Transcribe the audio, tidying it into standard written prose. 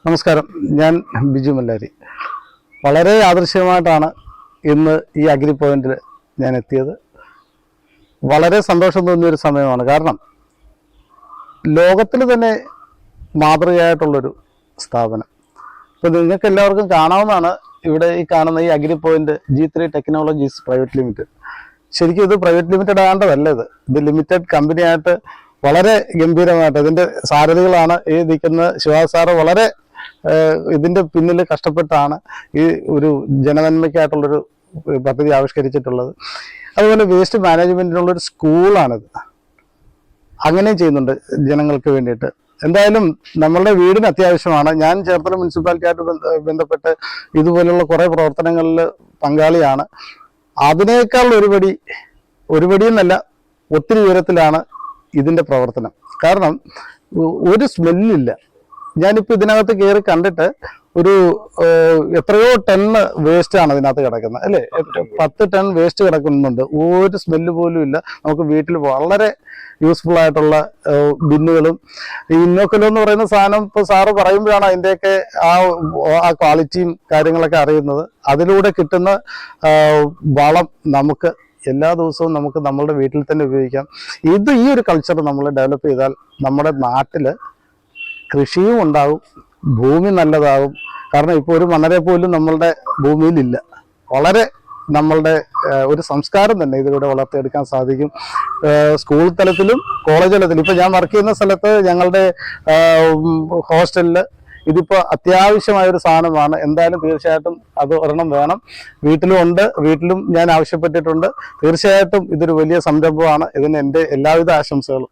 നമസ്കാരം, ഞാൻ ബിജു മല്ലാരി. വളരെ യാദൃശ്യമായിട്ടാണ് ഇന്ന് ഈ അഗ്രി പോയിന്റിൽ ഞാൻ എത്തിയത്. വളരെ സന്തോഷം തോന്നിയൊരു സമയമാണ്. കാരണം ലോകത്തിൽ തന്നെ മാതൃകയായിട്ടുള്ളൊരു സ്ഥാപനം. ഇപ്പോൾ നിങ്ങൾക്ക് എല്ലാവർക്കും കാണാവുന്നതാണ് ഇവിടെ ഈ കാണുന്ന ഈ agri point G3 technologies private limited. ശരിക്കും ഇത് പ്രൈവറ്റ് ലിമിറ്റഡ് ആകേണ്ടതല്ല, ഇത് ലിമിറ്റഡ് കമ്പനിയായിട്ട് വളരെ ഗംഭീരമായിട്ട് ഇതിൻ്റെ സാരഥികളാണ് ഈ നിൽക്കുന്ന ശിവാസ് സാറ്. വളരെ ഇതിൻ്റെ പിന്നിൽ കഷ്ടപ്പെട്ടാണ് ഈ ഒരു ജനനന്മയ്ക്കായിട്ടുള്ളൊരു പദ്ധതി ആവിഷ്കരിച്ചിട്ടുള്ളത്. അതുപോലെ വേസ്റ്റ് മാനേജ്മെൻറ്റിനുള്ളൊരു സ്കൂളാണിത്. അങ്ങനെയും ചെയ്യുന്നുണ്ട് ജനങ്ങൾക്ക് വേണ്ടിയിട്ട്. എന്തായാലും നമ്മളുടെ വീടിന് അത്യാവശ്യമാണ്. ഞാൻ ചേർത്തല മുനിസിപ്പാലിറ്റിയായിട്ട് ബന്ധപ്പെട്ട് ഇതുപോലുള്ള കുറേ പ്രവർത്തനങ്ങളിൽ പങ്കാളിയാണ്. അതിനേക്കാൾ ഒരുപടി എന്നല്ല, ഒത്തിരി ഉയരത്തിലാണ് ഇതിൻ്റെ പ്രവർത്തനം. കാരണം ഒരു സ്മെല്ലില്ല. ഞാനിപ്പോൾ ഇതിനകത്ത് കയറി കണ്ടിട്ട് ഒരു എത്രയോ ടണ്ണ് വേസ്റ്റാണ് ഇതിനകത്ത് കിടക്കുന്നത്, അല്ലേ? 10 ടൺ വേസ്റ്റ് കിടക്കുന്നുണ്ട്. ഒരു സ്മെല്ല് പോലും ഇല്ല. നമുക്ക് വീട്ടിൽ വളരെ യൂസ്ഫുൾ ആയിട്ടുള്ള ബിന്നുകളും ഈ ഇന്നോക്കലോ എന്ന് പറയുന്ന സാധനം ഇപ്പോൾ സാറ് പറയുമ്പോഴാണ് അതിൻ്റെയൊക്കെ ആ ക്വാളിറ്റിയും കാര്യങ്ങളൊക്കെ അറിയുന്നത്. അതിലൂടെ കിട്ടുന്ന വളം നമുക്ക് എല്ലാ ദിവസവും നമുക്ക് നമ്മളുടെ വീട്ടിൽ തന്നെ ഉപയോഗിക്കാം. ഈ ഒരു കൾച്ചർ നമ്മൾ ഡെവലപ്പ് ചെയ്താൽ നമ്മുടെ നാട്ടിൽ കൃഷിയും ഉണ്ടാകും, ഭൂമി നല്ലതാകും. കാരണം ഇപ്പോൾ ഒരു മണരെ പോലും നമ്മളുടെ ഭൂമിയിലില്ല. വളരെ നമ്മളുടെ ഒരു സംസ്കാരം തന്നെ ഇതിലൂടെ വളർത്തിയെടുക്കാൻ സാധിക്കും. സ്കൂൾ തലത്തിലും കോളേജ് തലത്തിലും. ഇപ്പോൾ ഞാൻ വർക്ക് ചെയ്യുന്ന സ്ഥലത്ത് ഞങ്ങളുടെ ഹോസ്റ്റലിൽ ഇതിപ്പോൾ അത്യാവശ്യമായൊരു സാധനമാണ്. എന്തായാലും തീർച്ചയായിട്ടും അത് ഒരെണ്ണം വേണം. വീട്ടിലും ഞാൻ ആവശ്യപ്പെട്ടിട്ടുണ്ട്. തീർച്ചയായിട്ടും ഇതൊരു വലിയ സംരംഭമാണ്. ഇതിന് എൻ്റെ എല്ലാവിധ ആശംസകളും.